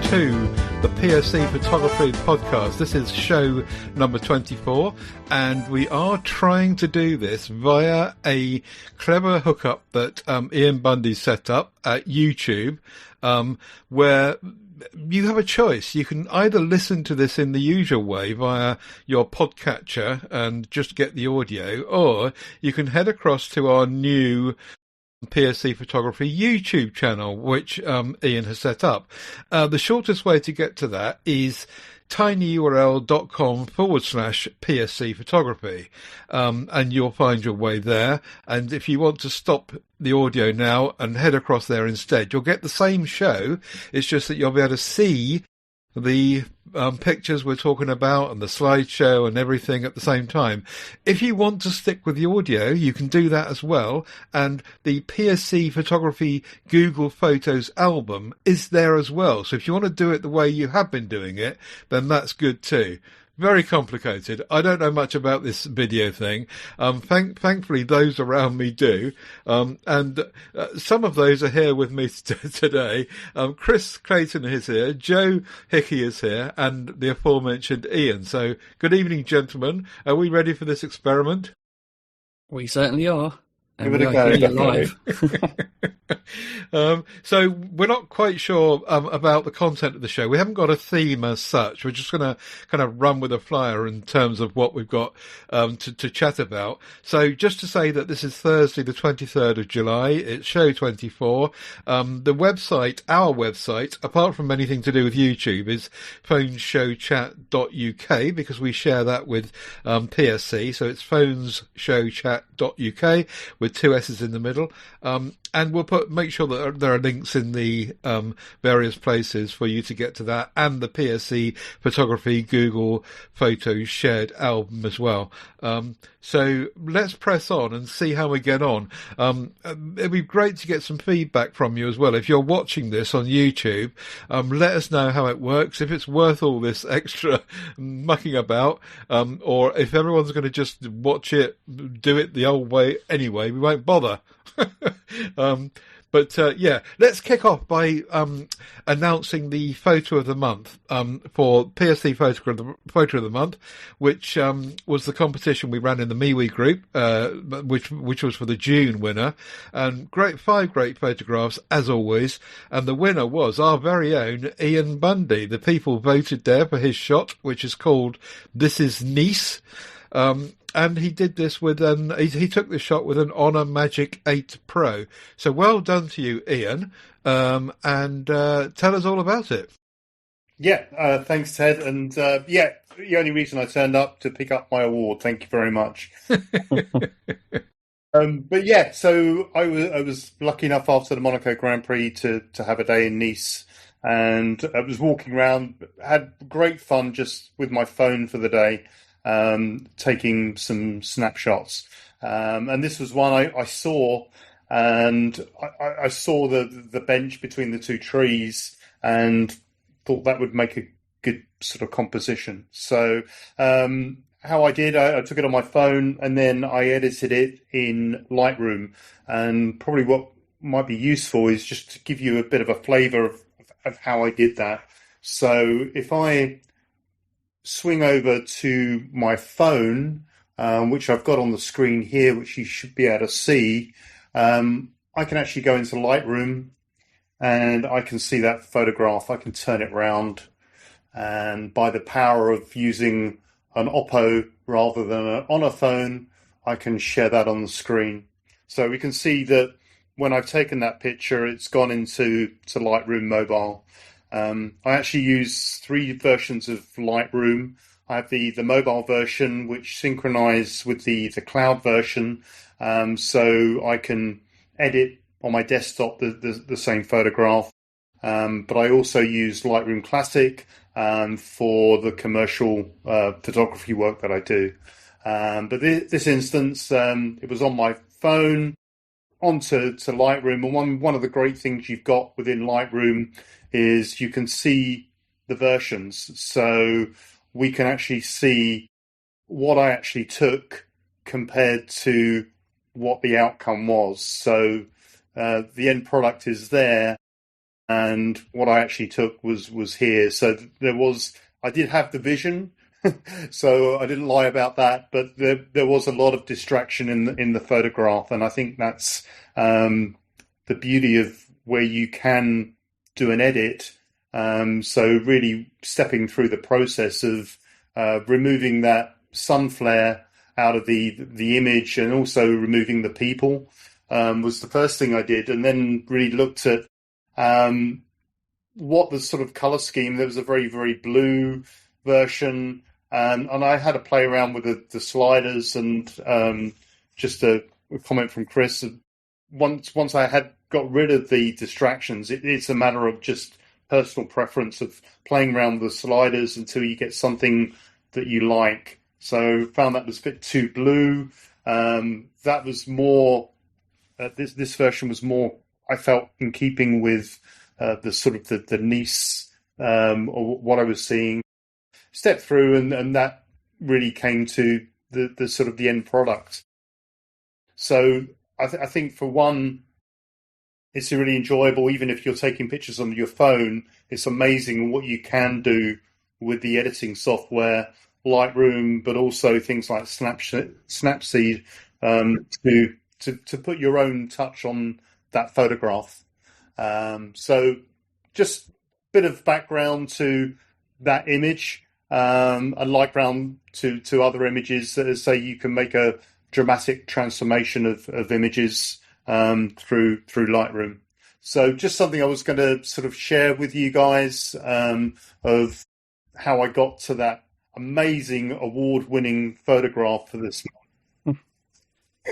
to the PSC Photography Podcast. This is show number 24, and we are trying to do this via a clever hookup that Ian Bundey set up at YouTube, where you have a choice. You can either listen to this in the usual way via your podcatcher and just get the audio, or you can head across to our new PSC Photography YouTube channel, which Ian has set up. The shortest way to get to that is tinyurl.com/PSC Photography, and you'll find your way there. And if you want to stop the audio now and head across there instead, you'll get the same show. It's just that you'll be able to see the pictures we're talking about and the slideshow and everything at the same time. If you want to stick with the audio, you can do that as well. And the PSC Photography Google Photos album is there as well. So if you want to do it the way you have been doing it, then that's good too. Very complicated. I don't know much about this video thing. Thankfully, those around me do. And some of those are here with me today. Chris Clayton is here. Joe Hickey is here. And the aforementioned Ian. So, good evening, gentlemen. Are we ready for this experiment? We certainly are. Give it a go. Live. So we're not quite sure about the content of the show. We haven't got a theme as such. We're just going to kind of run with a flyer in terms of what we've got to chat about. So just to say that this is Thursday, the 23rd of July. It's show 24. The website, our website, apart from anything to do with YouTube, is phoneschowchat.uk, because we share that with PSC. So it's phoneschowchat.uk with two S's in the middle. And we'll make sure that there are links in the various places for you to get to that, and the PSC Photography Google Photos shared album as well. So let's press on and see how we get on. It'd be great to get some feedback from you as well. If you're watching this on YouTube, let us know how it works, if it's worth all this extra mucking about, or if everyone's going to just watch it, do it the old way anyway, we won't bother. But let's kick off by announcing the photo of the month for PSC Photo of the Month, which was the competition we ran in the MeWe group, which was for the June winner, and five great photographs as always. And the winner was our very own Ian Bundey. The people voted there for his shot, which is called "This Is Nice." And he did this with he took this shot with an Honor Magic 8 Pro. So well done to you, Ian. And tell us all about it. Yeah, thanks, Ted. And the only reason I turned up to pick up my award. Thank you very much. So I was lucky enough after the Monaco Grand Prix to have a day in Nice. And I was walking around, had great fun just with my phone for the day. Taking some snapshots. And this was one I saw, and I saw the bench between the two trees and thought that would make a good sort of composition. So how I did, I took it on my phone and then I edited it in Lightroom. And probably what might be useful is just to give you a bit of a flavour of how I did that. So if I swing over to my phone, which I've got on the screen here, which you should be able to see, I can actually go into Lightroom and I can see that photograph. I can turn it round, and by the power of using an Oppo rather than on a phone, I can share that on the screen. So we can see that when I've taken that picture, it's gone into Lightroom Mobile. I actually use three versions of Lightroom. I have the mobile version, which synchronises with the cloud version, so I can edit on my desktop the same photograph. But I also use Lightroom Classic for the commercial photography work that I do. But this instance, it was on my phone, onto Lightroom. And one of the great things you've got within Lightroom is you can see the versions. So we can actually see what I actually took compared to what the outcome was. So the end product is there. and what I actually took was here. So I did have the vision, so I didn't lie about that. But there was a lot of distraction in the photograph, and I think that's the beauty of where you can do an edit. So really stepping through the process of removing that sun flare out of the image, and also removing the people was the first thing I did, and then really looked at what the sort of color scheme. There was a very, very blue version, and I had to play around with the sliders, and just a comment from Chris. Once I had got rid of the distractions, it's a matter of just personal preference of playing around with the sliders until you get something that you like. So found that was a bit too blue. That was more. This version was more, I felt, in keeping with the sort of the Nice or what I was seeing. Step through, and that really came to the sort of the end product. So I think for one, it's really enjoyable. Even if you're taking pictures on your phone, it's amazing what you can do with the editing software, Lightroom, but also things like Snapseed to put your own touch on that photograph. So just a bit of background to that image, and background to other images. So you can make a dramatic transformation of images through Lightroom. So just something I was going to sort of share with you guys of how I got to that amazing award-winning photograph for this.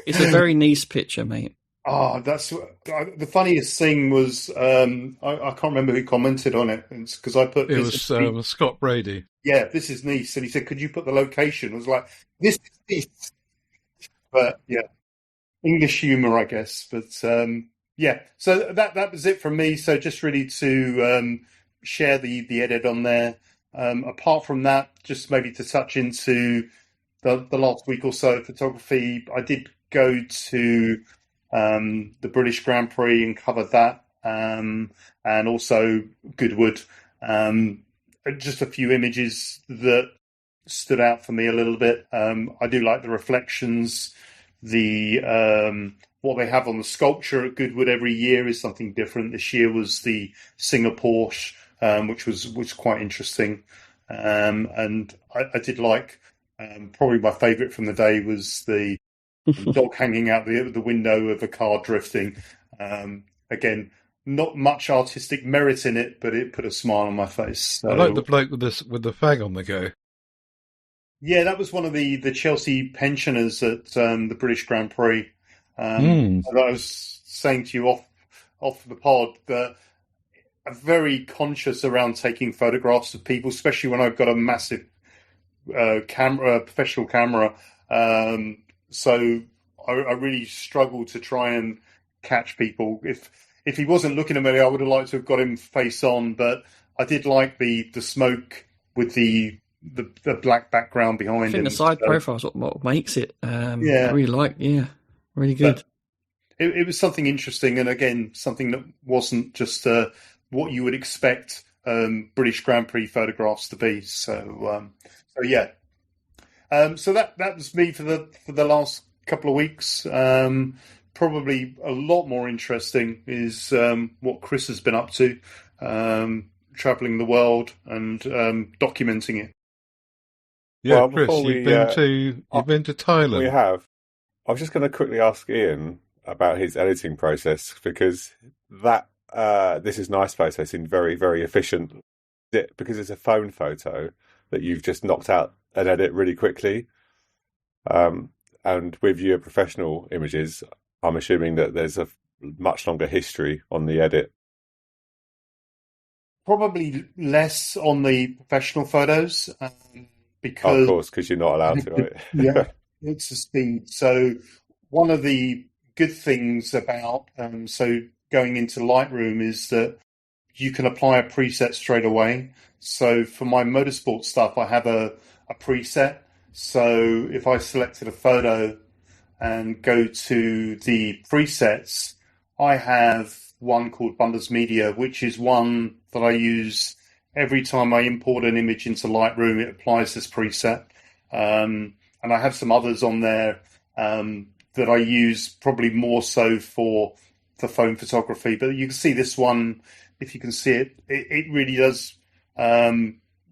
It's a very nice picture, mate. Oh, that's the funniest thing was I can't remember who commented on it, because I put it was Scott Brady. Yeah, this is Nice, and he said, "Could you put the location?" I was like, "This is Nice," but yeah, English humour, I guess. But yeah, so that was it from me. So just really to share the edit on there. Apart from that, just maybe to touch into the last week or so photography, I did go to the British Grand Prix and cover that, and also Goodwood. Just a few images that stood out for me a little bit. I do like the reflections. What they have on the sculpture at Goodwood every year is something different. This year was the Singapore, which was quite interesting. And I did like, probably my favourite from the day was the dog hanging out the window of a car drifting. Again, not much artistic merit in it, but it put a smile on my face. So, I like the bloke with the fag on the go. Yeah, that was one of the Chelsea pensioners at the British Grand Prix. I was saying to you off the pod that I'm very conscious around taking photographs of people, especially when I've got a massive professional camera. So I really struggle to try and catch people. If he wasn't looking at me, I would have liked to have got him face on, but I did like the smoke with the black background behind him. I think the side profile is what makes it. I really like, really good. It was something interesting, and again, something that wasn't just what you would expect British Grand Prix photographs to be. So yeah. So that was me for the last couple of weeks. Probably a lot more interesting is what Chris has been up to, traveling the world and documenting it. Yeah, well, Chris, you've been to Thailand. We have. I was just going to quickly ask Ian about his editing process, because this is nice photo seemed very, very efficient. Because it's a phone photo that you've just knocked out an edit really quickly. And with your professional images, I'm assuming that there's a much longer history on the edit. Probably less on the professional photos, because of course, because you're not allowed to, right? Yeah, it's a speed. So one of the good things about going into Lightroom is that you can apply a preset straight away. So for my motorsport stuff, I have a preset. So if I selected a photo and go to the presets, I have one called Bundey's Media, which is one that I use every time I import an image into Lightroom. It applies this preset. And I have some others on there that I use probably more so for phone photography. But you can see this one, if you can see it, it really does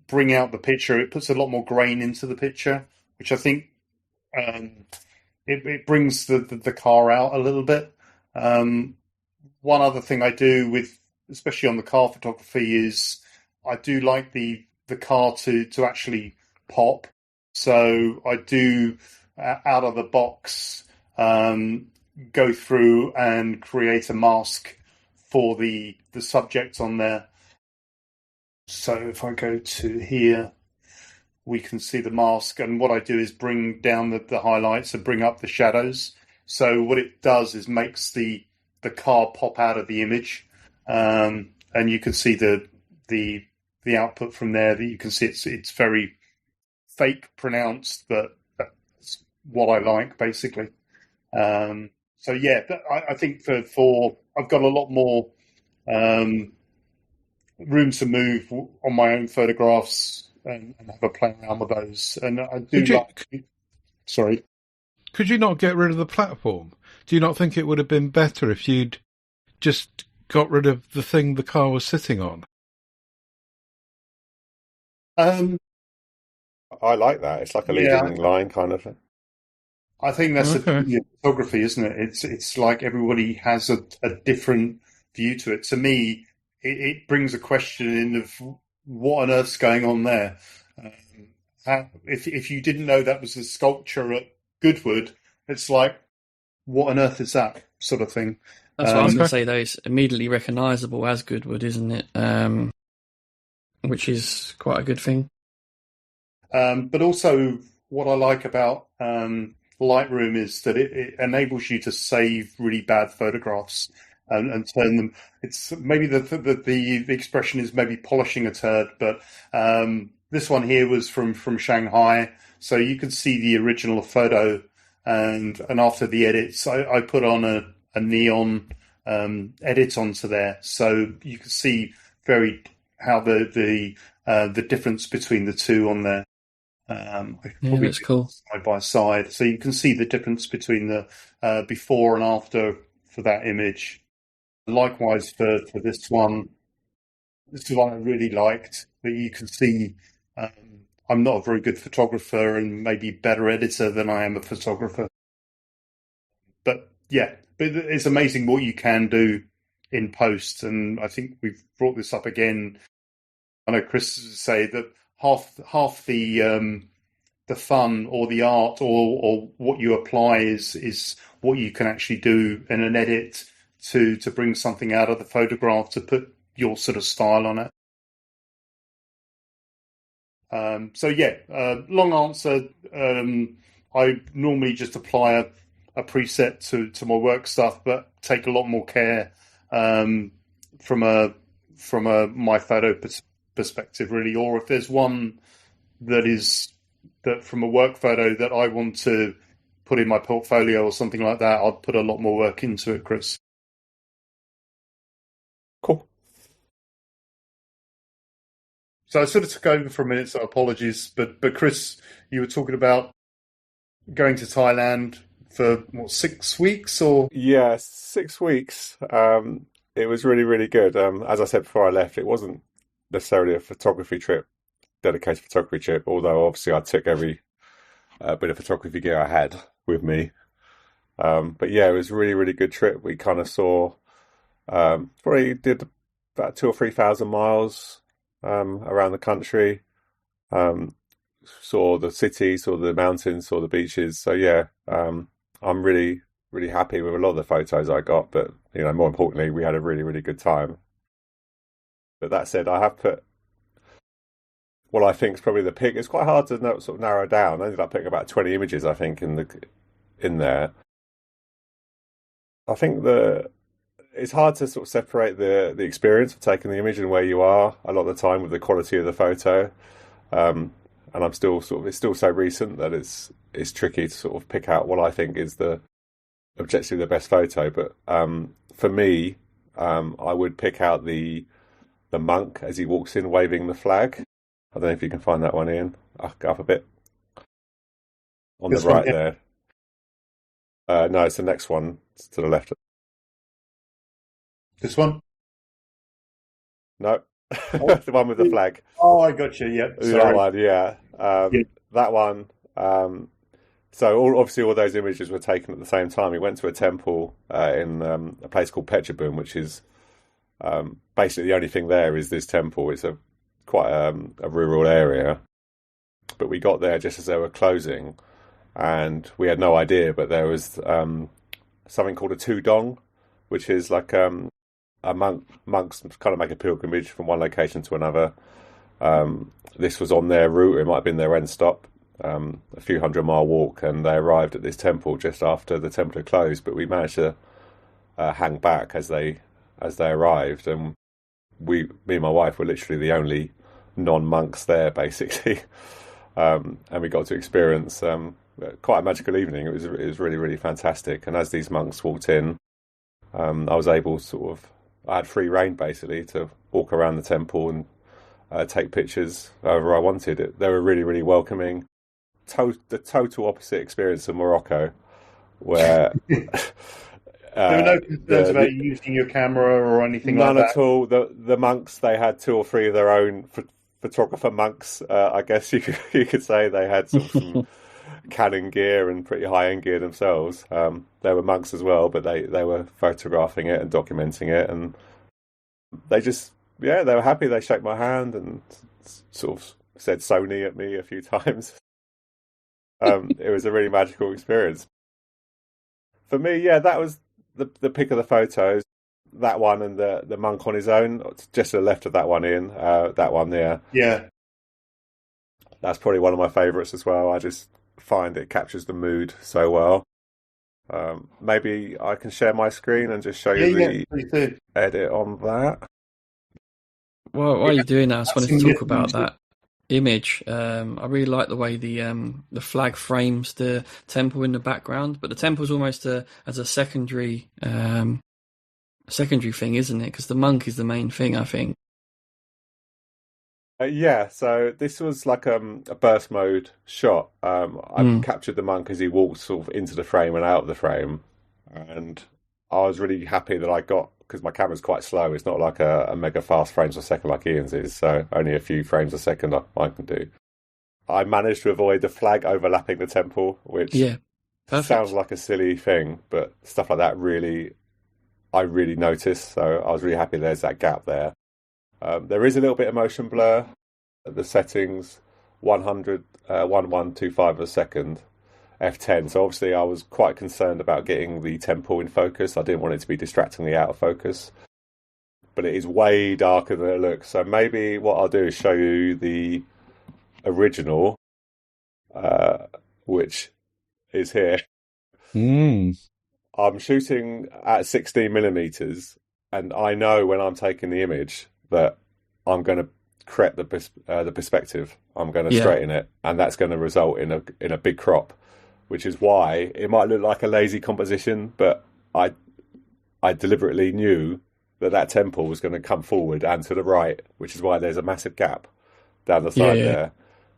bring out the picture. It puts a lot more grain into the picture, which I think it brings the car out a little bit. One other thing I do with, especially on the car photography, is I do like the car to actually pop. So I do, out of the box, go through and create a mask for the subject on there. So if I go to here, we can see the mask. And what I do is bring down the highlights and bring up the shadows. So what it does is makes the car pop out of the image. And you can see the output from there. That you can see it's very fake pronounced, but that's what I like, basically. So yeah, I think for I've got a lot more room to move on my own photographs and have a play around with those. And I do Sorry. Could you not get rid of the platform? Do you not think it would have been better if you'd just got rid of the thing the car was sitting on? I like that. It's like a leading line kind of thing. I think that's the beauty of photography, isn't it? It's like everybody has a different view to it. To me, it brings a question in of what on earth's going on there. If you didn't know that was a sculpture at Goodwood, it's like, what on earth is that sort of thing? That's what I was going to say, though. It's immediately recognisable as Goodwood, isn't it? Which is quite a good thing. But also, what I like about Lightroom is that it enables you to save really bad photographs and turn them. It's maybe the expression is maybe polishing a turd, but this one here was from Shanghai, so you could see the original photo, and after the edits, I put on a neon edit onto there, so you can see how the difference between the two on there. That's cool. Side by side, so you can see the difference between the before and after for that image. Likewise for this one I really liked, but you can see I'm not a very good photographer and maybe better editor than I am a photographer. But yeah, it's amazing what you can do in post, and I think we've brought this up again. I know Chris say that half the fun or the art or what you apply is what you can actually do in an edit to bring something out of the photograph to put your sort of style on it. So yeah, long answer. I normally just apply a preset to my work stuff, but take a lot more care from a my photo perspective, really. Or if there's one that from a work photo that I want to put in my portfolio or something like that, I'll put a lot more work into it, Chris. Cool. So I sort of took over for a minute, so apologies. But Chris, you were talking about going to Thailand for, 6 weeks or? Yeah, 6 weeks. It was really, really good. As I said before I left, it wasn't necessarily a dedicated photography trip, although obviously I took every bit of photography gear I had with me. But yeah, it was a really, really good trip. We kind of saw, probably did about 2,000 or 3,000 miles around the country. Saw the city, saw the mountains, saw the beaches. So yeah, I'm really, really happy with a lot of the photos I got. But more importantly, we had a really, really good time. But that said, I have put what I think is probably the pick. It's quite hard to sort of narrow down. I ended up picking about 20 images, I think, in there. I think it's hard to sort of separate the experience of taking the image and where you are a lot of the time with the quality of the photo. And I'm still it's still so recent that it's tricky to sort of pick out what I think is objectively the best photo. But for me, I would pick out the monk as he walks in waving the flag. I don't know if you can find that one, Ian. I'll go up a bit. On the right there. No, it's the next one. It's to the left. This one? No. The one with the flag. Oh, I got you. Yeah. That one, yeah. That one. So obviously all those images were taken at the same time. We went to a temple in a place called Petrabun, which is basically the only thing there is this temple. It's quite a rural area. But we got there just as they were closing, and we had no idea, but there was something called a tudong, which is like monks kind of make a pilgrimage from one location to another. This was on their route. It might have been their end stop, a few 100-mile walk, and they arrived at this temple just after the temple had closed. But we managed to hang back as they arrived, and me and my wife were literally the only non-monks there, basically. And we got to experience quite a magical evening. It was really, really fantastic. And as these monks walked in, I was able I had free reign basically to walk around the temple and take pictures however I wanted. They were really, really welcoming. The total opposite experience of Morocco, where there were no concerns about you using your camera or anything like that? None at all. The monks, they had 2 or 3 of their own photographer monks. I guess you could say they had some Canon gear and pretty high-end gear themselves. They were monks as well, but they were photographing it and documenting it, and they were happy. They shook my hand and sort of said Sony at me a few times. It was a really magical experience. For me, that was the pick of the photos. That one and the monk on his own, just to the left of that one, Ian. That one there. Yeah. That's probably one of my favourites as well. I just find it captures the mood so well. Maybe I can share my screen and just show you the edit on that. Well, while you're doing that, I just wanted to talk about that image. I really like the way the flag frames the temple in the background, but the temple's almost as a secondary thing, isn't it? Because the monk is the main thing, I think. So this was like a burst mode shot. I captured the monk as he walked sort of into the frame and out of the frame, and I was really happy that I got, because my camera's quite slow. It's not like a mega fast frames a second like Ian's is, so only a few frames a second I can do. I managed to avoid the flag overlapping the temple, which sounds like a silly thing, but stuff like that I really noticed. So I was really happy there's that gap there. There is a little bit of motion blur. The settings 1125 a second, f10. So obviously I was quite concerned about getting the temple in focus. I didn't want it to be distractingly out of focus. But it is way darker than it looks. So maybe what I'll do is show you the original, which is here. I'm shooting at 16 millimeters, and I know when I'm taking the image that I'm going to correct the perspective. I'm going to straighten it, and that's going to result in a big crop, which is why it might look like a lazy composition, but I deliberately knew that temple was going to come forward and to the right, which is why there's a massive gap down the side there,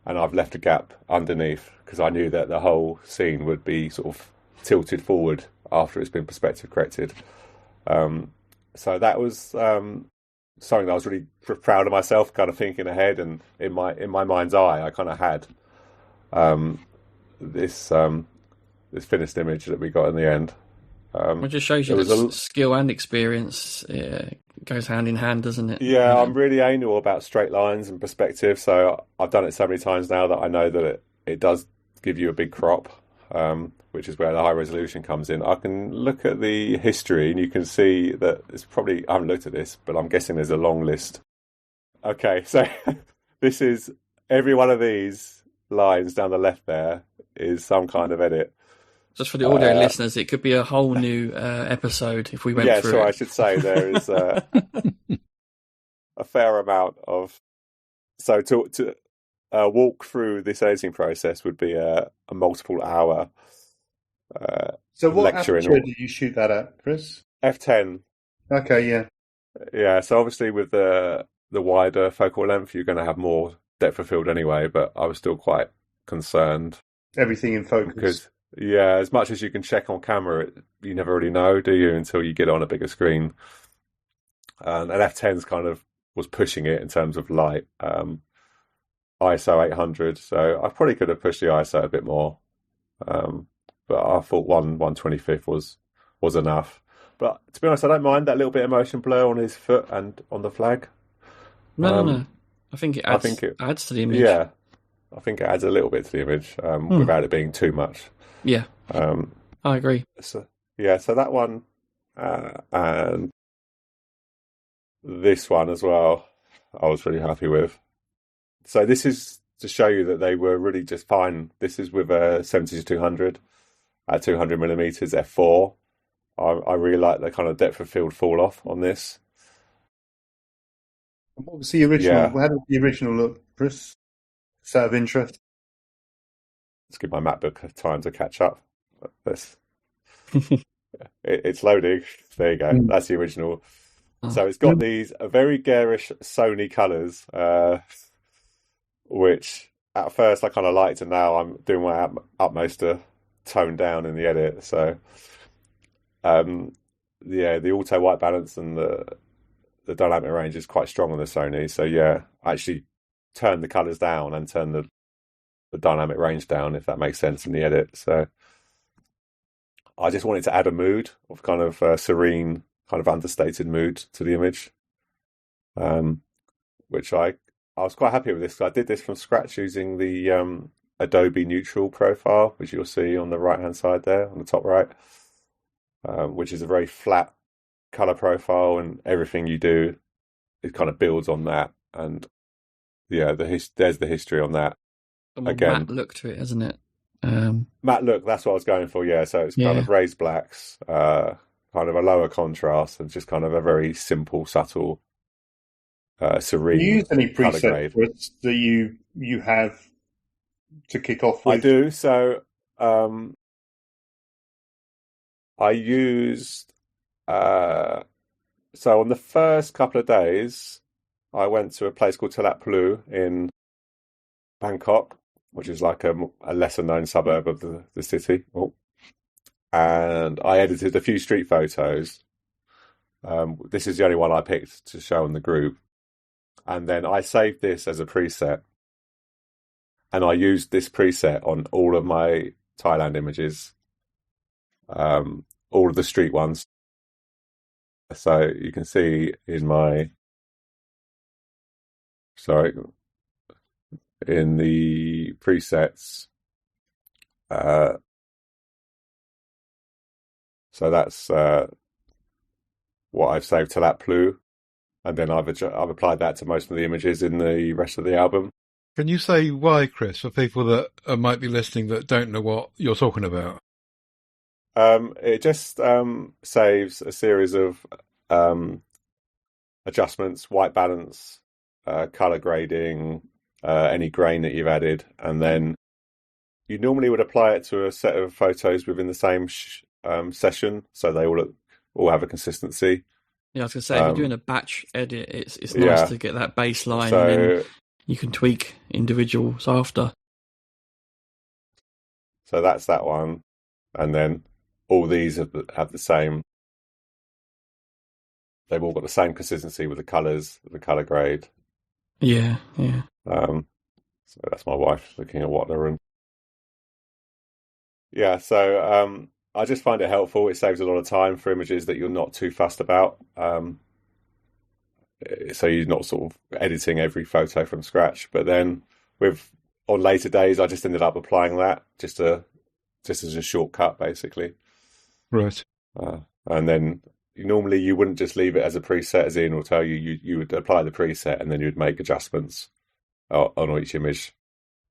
and I've left a gap underneath because I knew that the whole scene would be sort of tilted forward after it's been perspective corrected. So that was something that I was really proud of myself, kind of thinking ahead, and in my mind's eye, I kind of had this finished image that we got in the end. It just shows you that skill and experience goes hand in hand, doesn't it? Yeah, I'm really anal about straight lines and perspective, so I've done it so many times now that I know that it does give you a big crop, which is where the high resolution comes in. I can look at the history and you can see that it's probably, I haven't looked at this, but I'm guessing there's a long list. Okay, so this is, every one of these lines down the left there is some kind of edit. Just for the audio listeners, it could be a whole new episode if we went through it. Yeah, so I should say there is a fair amount of... So to walk through this editing process would be a multiple hour so what lecture. aperture did you shoot that at, Chris? F10. Okay, yeah. Yeah, so obviously with the wider focal length, you're going to have more depth of field anyway, but I was still quite concerned Everything in focus. because, yeah, as much as you can check on camera, you never really know, do you, until you get on a bigger screen. And F10's kind of was pushing it in terms of light, ISO 800, so I probably could have pushed the ISO a bit more, but I thought 1/25 was enough. But to be honest, I don't mind that little bit of motion blur on his foot and on the flag. No. I think it adds to the image. Yeah, I think it adds a little bit to the image without it being too much. Yeah, I agree. So that one and this one as well, I was really happy with. So this is to show you that they were really just fine. This is with a 70-200 at 200 millimeters f4. I really like the kind of depth of field fall off on this. What was the original? Yeah. How did the original look, Chris? Is that of interest? Let's give my MacBook time to catch up. It's loading. There you go. That's the original. So it's got these very garish Sony colours, which at first I kind of liked, and now I'm doing my utmost to tone down in the edit. So, the auto white balance and the dynamic range is quite strong on the Sony. So yeah, I actually turned the colours down and turned the dynamic range down, if that makes sense in the edit. So I just wanted to add a mood of kind of serene, kind of understated mood to the image, which I was quite happy with this. I did this from scratch using the Adobe Neutral profile, which you'll see on the right hand side there, on the top right, which is a very flat color profile, and everything you do, it kind of builds on that. And yeah, there's the history on that. Again, matte look to it, isn't it? Matte look, that's what I was going for. Yeah, so it's kind of raised blacks, kind of a lower contrast, and just kind of a very simple, subtle, serene. Do you use any colour grade presets that you have to kick off with? I do. So I used. So on the first couple of days, I went to a place called Talat Plu in Bangkok, which is like a lesser known suburb of the city. And I edited a few street photos. This is the only one I picked to show in the group. And then I saved this as a preset. And I used this preset on all of my Thailand images, all of the street ones. So you can see in in the presets, so that's what I've saved to that Plu, and then I've applied that to most of the images in the rest of the album. Can you say why, Chris, for people that might be listening that don't know what you're talking about? It just saves a series of adjustments, white balance, color grading, any grain that you've added, and then you normally would apply it to a set of photos within the same session, so they all have a consistency. Yeah, I was going to say, if you're doing a batch edit, it's nice to get that baseline, and then you can tweak individuals after. So that's that one, and then all these have the same. They've all got the same consistency with the colours, the colour grade. Yeah. So that's my wife looking at what they're in. Yeah, so I just find it helpful. It saves a lot of time for images that you're not too fussed about. So you're not sort of editing every photo from scratch. But then on later days, I just ended up applying that just as a shortcut, basically. Right. And then normally you wouldn't just leave it as a preset, as Ian will tell you. You would apply the preset and then you'd make adjustments on each image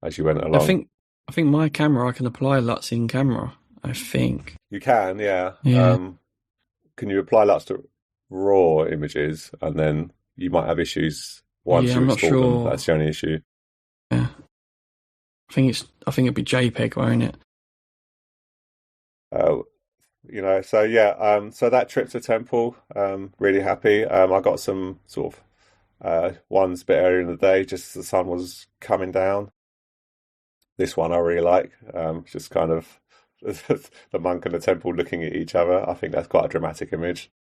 as you went along. I think my camera, I can apply LUTs in camera. I think you can, yeah. Yeah. Can you apply LUTs to raw images, and then you might have issues once you export them? That's the only issue. Yeah. I think it'd be JPEG, won't it? you know. So yeah, so that trip to Temple, really happy. I got some sort of ones a bit earlier in the day, just as the sun was coming down. This one I really like, just kind of the monk and the temple looking at each other. I think that's quite a dramatic image.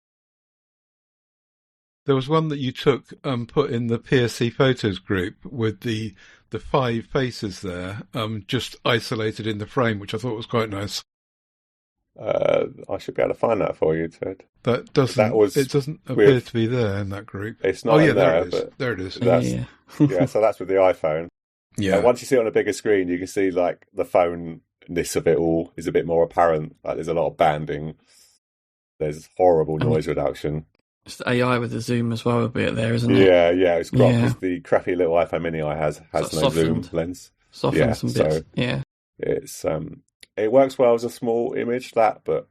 There was one that you took put in the PSC Photos group with the 5 faces there, just isolated in the frame, which I thought was quite nice. I should be able to find that for you, Ted. It doesn't appear to be there in that group. It's not in there, there it is. Yeah, so that's with the iPhone. Yeah. Once you see it on a bigger screen, you can see like the phone-ness of it all is a bit more apparent. Like there's a lot of banding. There's horrible noise reduction. It's the AI with the zoom as well a bit there, isn't it? Yeah, it's great because the crappy little iPhone Mini I has no zoom lens. Softens some bits. So it's it works well as a small image, but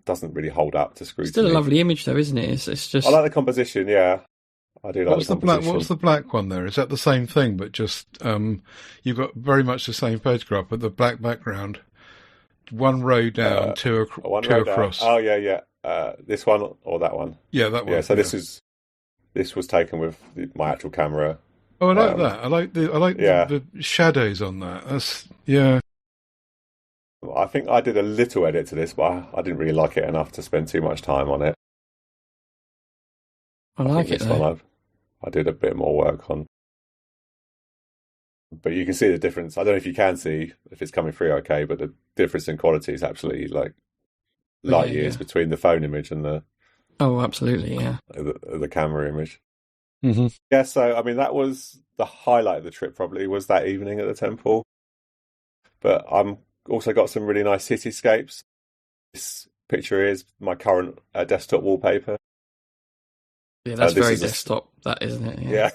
doesn't really hold up to scrutiny. Still a lovely image though, isn't it? It's just. I like the composition. Yeah, I do like the composition. What was the black one there? Is that the same thing, but just you've got very much the same photograph, but the black background, one row down, two across. Oh yeah. This one or that one? Yeah, that one. Yeah, so this was taken with my actual camera. Oh, I like that. I like the shadows on that. I think I did a little edit to this, but I didn't really like it enough to spend too much time on it. I like it. This one I did a bit more work on. But you can see the difference. I don't know if you can see if it's coming through okay, but the difference in quality is absolutely like light years between the phone image and the absolutely, the camera image. Mm-hmm. Yeah, so I mean that was the highlight of the trip. Probably was that evening at the temple. But I'm also got some really nice cityscapes. This picture is my current desktop wallpaper. Yeah, that's very desktop, that isn't it? Yeah.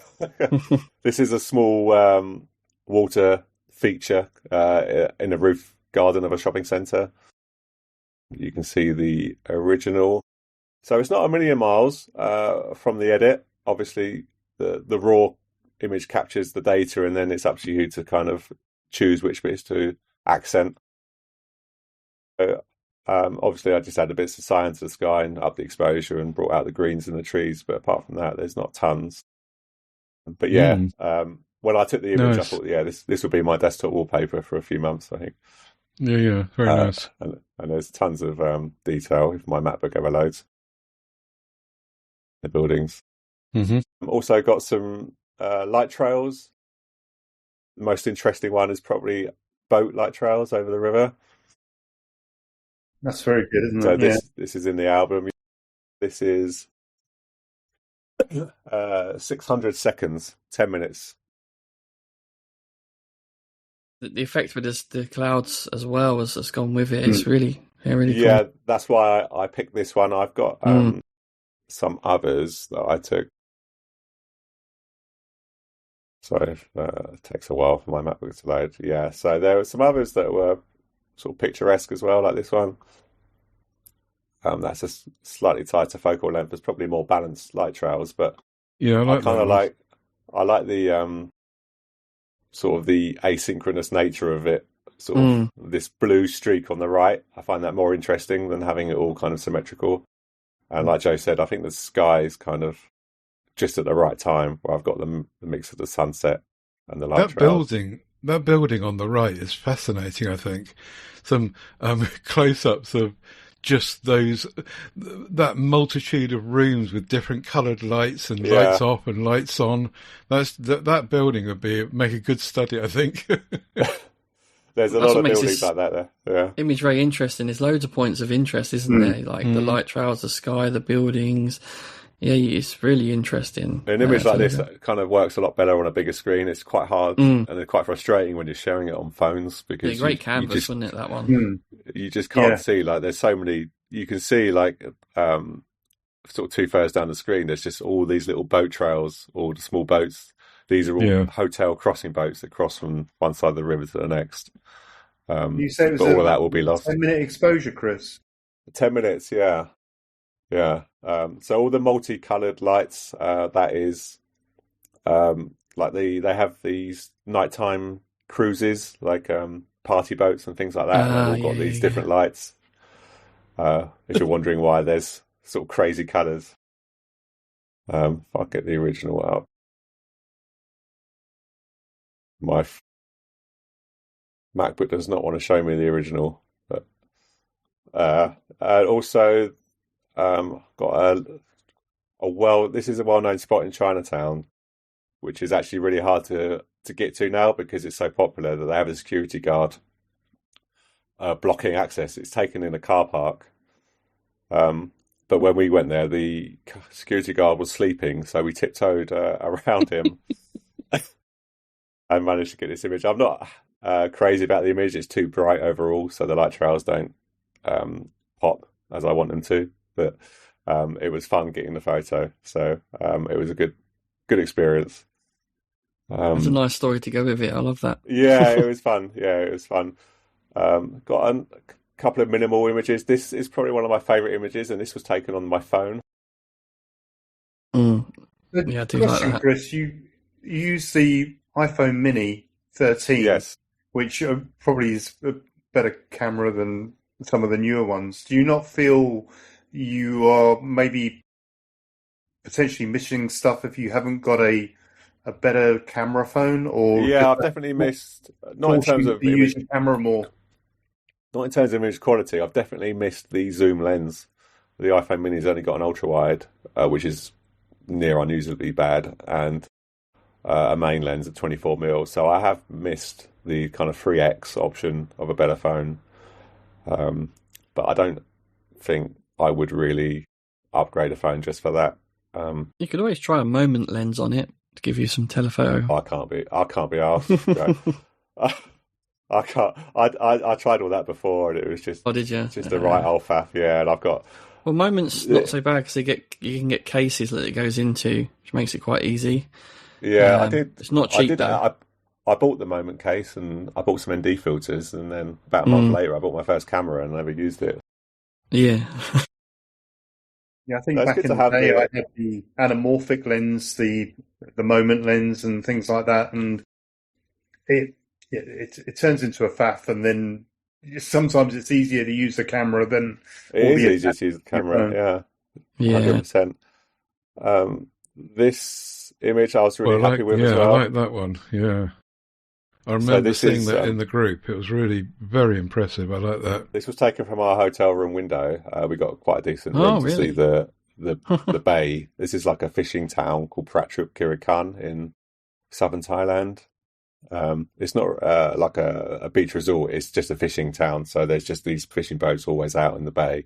This is a small water feature in a roof garden of a shopping centre. You can see the original. So it's not a million miles from the edit. Obviously, the raw image captures the data, and then it's up to you to kind of choose which bits to accent. Obviously, I just added bits of cyan to the sky and up the exposure and brought out the greens in the trees. But apart from that, there's not tons. But when I took the image, I thought, this will be my desktop wallpaper for a few months, I think. Yeah, very nice. And there's tons of detail if my MacBook ever loads. The buildings. Mm-hmm. Also got some light trails. The most interesting one is probably boat light trails over the river. That's very good, isn't it? So this is in the album. This is 600 seconds, 10 minutes. The effect with the clouds as well has gone with it. It's really cool. Yeah, that's why I picked this one. I've got some others that I took. Sorry, it takes a while for my MacBook to load. Yeah, so there were some others that were sort of picturesque as well, like this one. That's a slightly tighter focal length. It's probably more balanced light trails, but yeah, I like the sort of the asynchronous nature of it. Sort of this blue streak on the right. I find that more interesting than having it all kind of symmetrical. And like Joe said, I think the sky is kind of just at the right time where I've got the mix of the sunset and the light trails. That building on the right is fascinating, I think. Some close-ups of just that multitude of rooms with different coloured lights and lights off and lights on. That building would make a good study, I think. There's a lot of buildings like that there. Yeah. Image very interesting. There's loads of points of interest, isn't there? Like the light trails, the sky, the buildings. Yeah, it's really interesting. An image like this kind of works a lot better on a bigger screen. It's quite hard and it's quite frustrating when you're showing it on phones because great canvas, wasn't it? That one. You just can't see. Like, there's so many. You can see like sort of 2/3 down the screen. There's just all these little boat trails, all the small boats. These are all hotel crossing boats that cross from one side of the river to the next. You say it was all of that will be lost. 10-minute exposure, Chris. 10 minutes, yeah. So all the multicoloured lights, that is like they have these nighttime cruises, like party boats and things like that. And they've all got these different lights. If you're wondering why there's sort of crazy colours. If I get the original up. My MacBook does not want to show me the original. But also got this is a well-known spot in Chinatown, which is actually really hard to get to now because it's so popular that they have a security guard blocking access. It's taken in a car park. But when we went there, the security guard was sleeping, so we tiptoed around him and managed to get this image. I'm not crazy about the image. It's too bright overall, so the light trails don't pop as I want them to. But it was fun getting the photo, so it was a good experience. It's a nice story to go with it. I love that. Yeah, it was fun. Got a couple of minimal images. This is probably one of my favourite images, and this was taken on my phone. Yeah, I do like that. Chris, you use the iPhone Mini 13, yes, which probably is a better camera than some of the newer ones. Do you not feel you are maybe potentially missing stuff if you haven't got a better camera phone? Or yeah, I've definitely missed. Not in terms of image camera more. Not in terms of image quality. I've definitely missed the zoom lens. The iPhone Mini's only got an ultra wide, which is near unusually bad, and a main lens at 24mm. So I have missed the kind of 3x option of a better phone. But I don't think I would really upgrade a phone just for that. You could always try a moment lens on it to give you some telephoto. I can't be arsed. I can't. I tried all that before, and it was just. Oh, did you? Just the right old faff, yeah. And I've got. Well, Moment's not so bad because you can get cases that it goes into, which makes it quite easy. Yeah, I did. It's not cheap though. I bought the Moment case and I bought some ND filters, and then about a month later, I bought my first camera and I never used it. Yeah. Yeah, I think back in the day, I had the anamorphic lens, the Moment lens, and things like that, and it turns into a faff, and then sometimes it's easier to use the camera than it is easier to use the camera. Yeah, 100%. This image I was really happy with as well. I like that one. Yeah, I remember seeing that in the group. It was really very impressive. I like that. This was taken from our hotel room window. We got quite a decent room to see the bay. This is like a fishing town called Prachuap Khiri Khan in southern Thailand. It's not like a beach resort. It's just a fishing town. So there's just these fishing boats always out in the bay.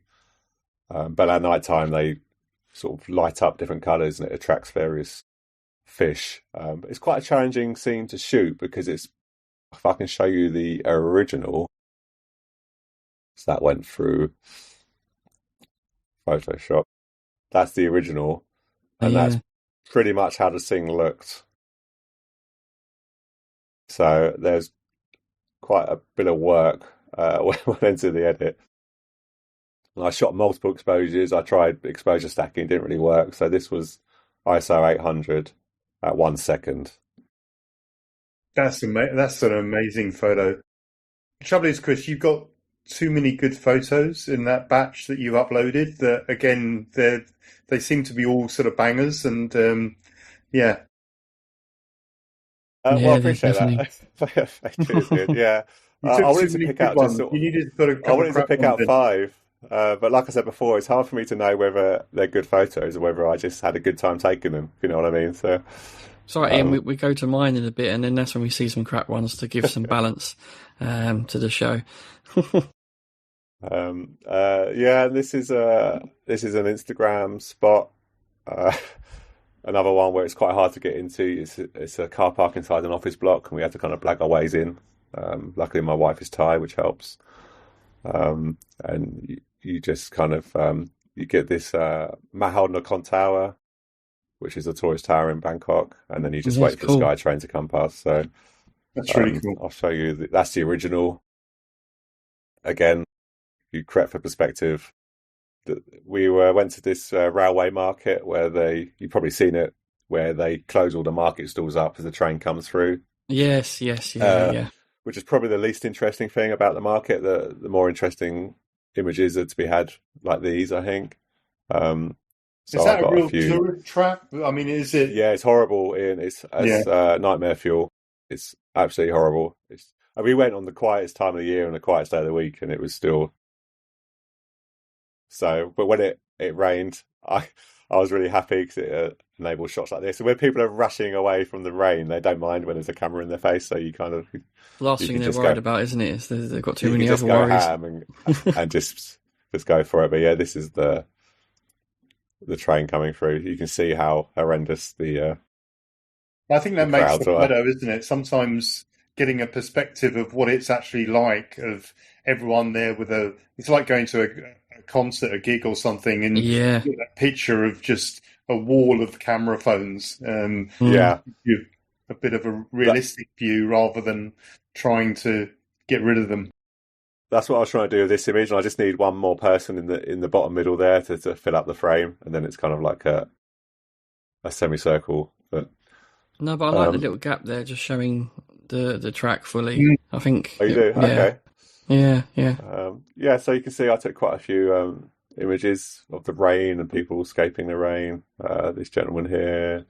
But at night time, they sort of light up different colours and it attracts various fish. It's quite a challenging scene to shoot because it's. If I can show you the original, so that went through Photoshop. That's the original, and that's pretty much how the thing looked. So there's quite a bit of work went into the edit. And I shot multiple exposures. I tried exposure stacking, didn't really work. So this was ISO 800 at 1 second. That's an amazing photo. The trouble is, Chris, you've got too many good photos in that batch that you've uploaded. That again, they seem to be all sort of bangers, and yeah. Well, I appreciate that. Thank you. Good. Yeah, I wanted to pick out just sort of, you needed to put a I wanted to pick out 5. But like I said before, it's hard for me to know whether they're good photos or whether I just had a good time taking them. If you know what I mean? So. Sorry, Ian, we go to mine in a bit, and then that's when we see some crap ones to give some balance to the show. This is an Instagram spot. Another one where it's quite hard to get into. It's a car park inside an office block, and we had to kind of blag our ways in. Luckily, my wife is Thai, which helps. And you just kind of you get this Mahal Nakhon Tower, which is a tourist tower in Bangkok, and then you just wait for the SkyTrain to come past. So that's really cool. I'll show you. That's the original. Again, you correct for perspective. We went to this railway market where you've probably seen it, where they close all the market stalls up as the train comes through. Yes, yeah. Which is probably the least interesting thing about the market. The more interesting images are to be had like these, I think. So Is I that a got real few. tourist trap? I mean, is it? Yeah, it's horrible, Ian. It's nightmare fuel. It's absolutely horrible. We went on the quietest time of the year and the quietest day of the week, and it was still so. But when it rained, I was really happy because it enabled shots like this. And when people are rushing away from the rain, they don't mind when there's a camera in their face. So you kind of Last thing they're worried about, isn't it? Is they've got too many other go worries. ham and just go for it. But yeah, this is the train coming through. You can see how horrendous the. I think that makes the crowds are. photo, isn't it? Sometimes getting a perspective of what it's actually like, of everyone there with it's like going to a concert, a gig or something, and Yeah. you get that picture of just a wall of camera phones. Yeah. A bit of a realistic view rather than trying to get rid of them. That's what I was trying to do with this image, and I just need one more person in the bottom middle there to fill up the frame, and then it's kind of like a semicircle. But No, but I like the little gap there, just showing the track fully. I think. Oh, you do? Okay. Yeah. So you can see I took quite a few images of the rain and people escaping the rain. This gentleman here,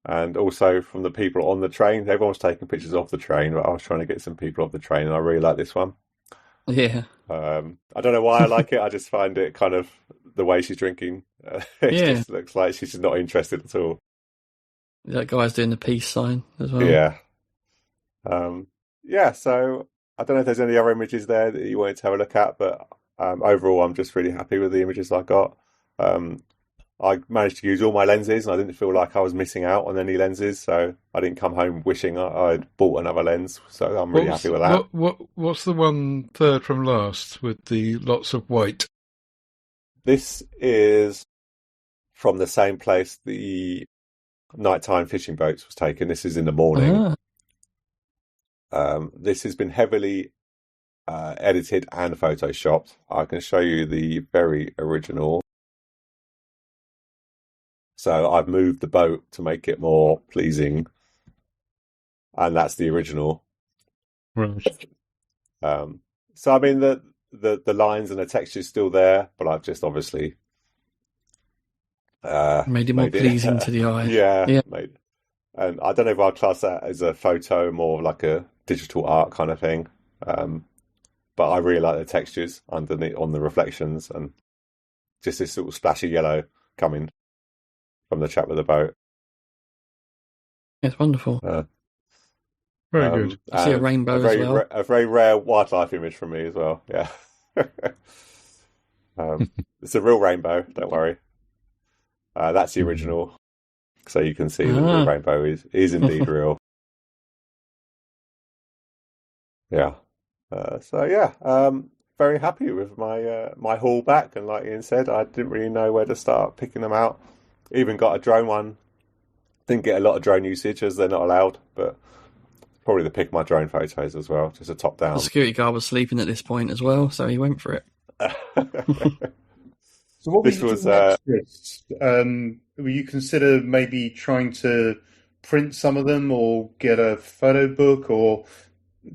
and also from the people on the train. Everyone was taking pictures of the train, but I was trying to get some people off the train, and I really like this one. Yeah. I don't know why I like it. I just find it kind of the way she's drinking. It just looks like she's just not interested at all. That guy's doing the peace sign as well. Yeah. So I don't know if there's any other images there that you wanted to have a look at, but overall, I'm just really happy with the images I got. I managed to use all my lenses, and I didn't feel like I was missing out on any lenses, so I didn't come home wishing I'd bought another lens. So I'm really happy with that. What's the one third from last with the lots of white? This is from the same place the nighttime fishing boats was taken. This is in the morning. This has been heavily edited and photoshopped. I can show you the very original. So I've moved the boat to make it more pleasing, and that's the original. Right. So I mean the lines and the texture's still there, but I've just obviously made it more pleasing to the eye. Yeah. And I don't know if I'd class that as a photo, more like a digital art kind of thing. But I really like the textures underneath on the reflections, and just this sort of splashy yellow coming from the chap with the boat. It's wonderful. Very good. I see a rainbow as well. A very rare wildlife image from me as well. Yeah. It's a real rainbow, don't worry. That's the original. So you can see that the rainbow is indeed real. Yeah. Very happy with my haul back, and like Ian said, I didn't really know where to start picking them out. Even got a drone one. Didn't get a lot of drone usage as they're not allowed, but probably the pick of my drone photos as well, just a top down. The security guard was sleeping at this point as well, so he went for it. So what was next? Will you consider maybe trying to print some of them, or get a photo book, or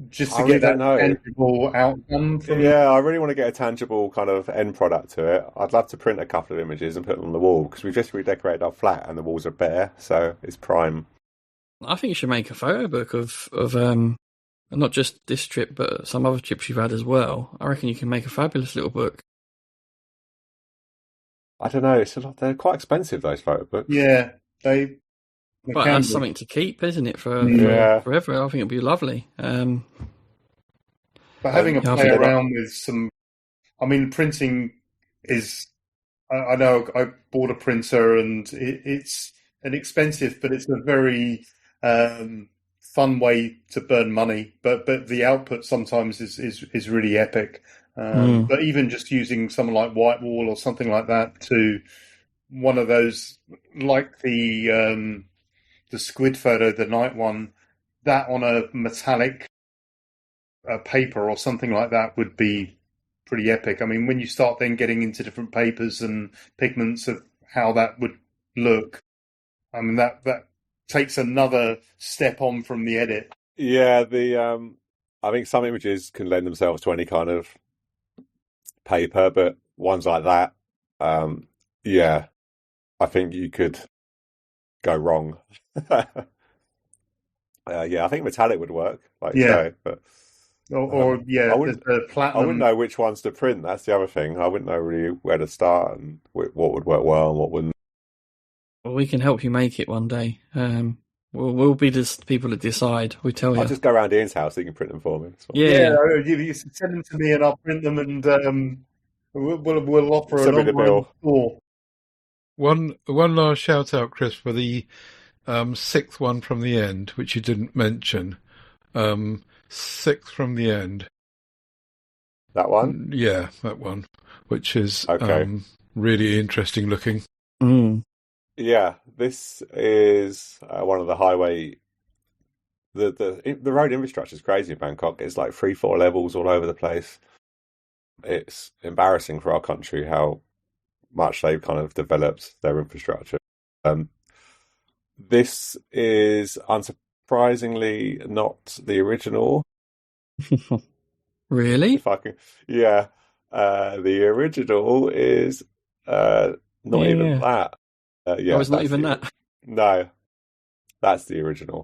just to get that tangible outcome from it? Yeah, I really want to get a tangible kind of end product to it. I'd love to print a couple of images and put them on the wall, because we've just redecorated our flat and the walls are bare, so it's prime. I think you should make a photo book of not just this trip, but some other trips you've had as well. I reckon you can make a fabulous little book. I don't know. It's a lot. They're quite expensive, those photo books. Yeah, but that's something to keep, isn't it? Forever. I think it'd be lovely. But having a play around with some, I mean, printing is. I know I bought a printer, and it's an expensive, but it's a very fun way to burn money. But the output sometimes is really epic. But even just using something like Whitewall or something like that to one of those, like the squid photo, the night one, that on a metallic paper or something like that would be pretty epic. I mean, when you start then getting into different papers and pigments of how that would look, I mean, that takes another step on from the edit. Yeah, I think some images can lend themselves to any kind of paper, but ones like that, yeah, I think you could go wrong. Yeah, I think metallic would work, like you say, but I there's wouldn't. the I wouldn't platinum. know which ones to print. That's the other thing. I wouldn't know really where to start and what would work well and what wouldn't. Well, we can help you make it one day. We'll be the people that decide. We tell you. I'll just go around Ian's house so you can print them for me. Yeah. You send them to me and I'll print them, and we'll offer Send me the bill. store. One last shout out, Chris, for the sixth one from the end, which you didn't mention. Sixth from the end. That one? Yeah, that one, which is okay. Really interesting looking. Mm. Yeah, this is one of the highway. The road infrastructure is crazy in Bangkok. It's like 3-4 levels all over the place. It's embarrassing for our country how much they've kind of developed their infrastructure. This is unsurprisingly not the original. Really? If I can, yeah. The original is not even that. Yeah, it's not even that. No, that's the original.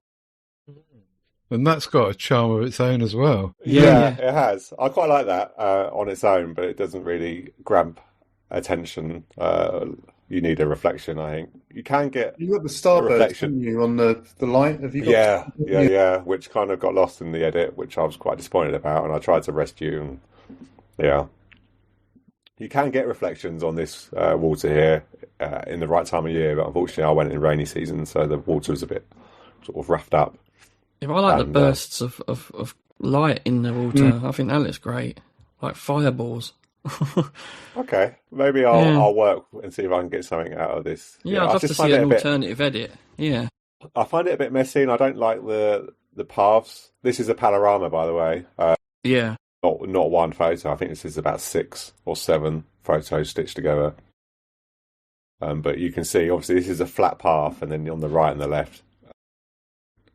And that's got a charm of its own as well. Yeah. It has. I quite like that on its own, but it doesn't really grab attention. You need a reflection, I think. You can get You got the starburst, reflection. haven't you, on the light? Have you got Yeah, which kind of got lost in the edit, which I was quite disappointed about, and I tried to rescue. And yeah, you can get reflections on this water here in the right time of year, but unfortunately, I went in rainy season, so the water was a bit sort of roughed up. If I like the bursts of light in the water, I think that looks great, like fireballs. Okay, maybe I'll work and see if I can get something out of this. Yeah, I'd love to see an alternative edit. Yeah, I find it a bit messy, and I don't like the paths. This is a panorama, by the way. Yeah, not one photo. I think this is about 6 or 7 photos stitched together. But you can see, obviously, this is a flat path, and then on the right and the left,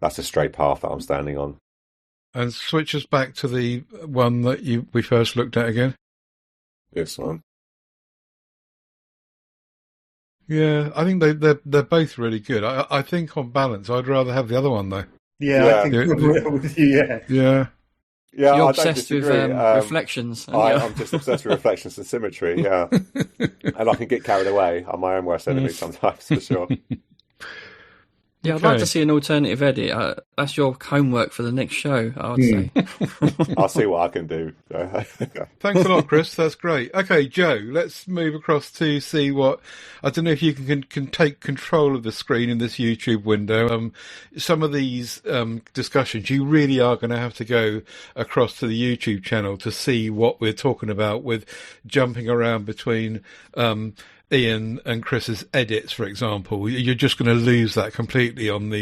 that's a straight path that I'm standing on. And switch us back to the one that we first looked at again. This one. Yeah, I think they're both really good. I think on balance, I'd rather have the other one though. Yeah. I think with you. Yeah. So you're obsessed with reflections. I'm just obsessed with reflections and symmetry. Yeah, and I can get carried away. I'm my own worst enemy sometimes, for sure. Yeah, I'd like to see an alternative edit. That's your homework for the next show, I would say. I'll see what I can do. Thanks a lot, Chris. That's great. Okay, Joe, let's move across to see what... I don't know if you can take control of the screen in this YouTube window. Some of these discussions, you really are going to have to go across to the YouTube channel to see what we're talking about with jumping around between... Ian and Chris's edits, for example. You're just going to lose that completely on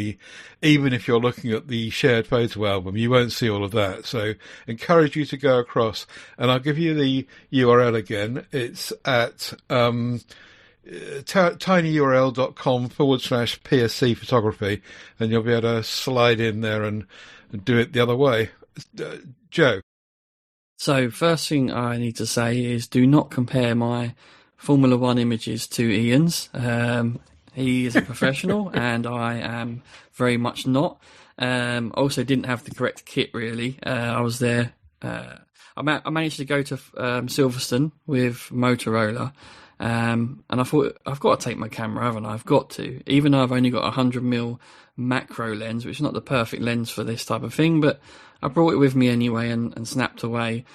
even if you're looking at the shared photo album, you won't see all of that. So encourage you to go across, and I'll give you the URL again. It's at tinyurl.com/PSC photography, and you'll be able to slide in there and do it the other way. Joe. So first thing I need to say is do not compare my Formula One images to Ian's. He is a professional and I am very much not. Also didn't have the correct kit really. I was there. I managed to go to Silverstone with Motorola. And I thought, I've got to take my camera, haven't I? I've got to. Even though I've only got a 100mm macro lens, which is not the perfect lens for this type of thing, but I brought it with me anyway and snapped away.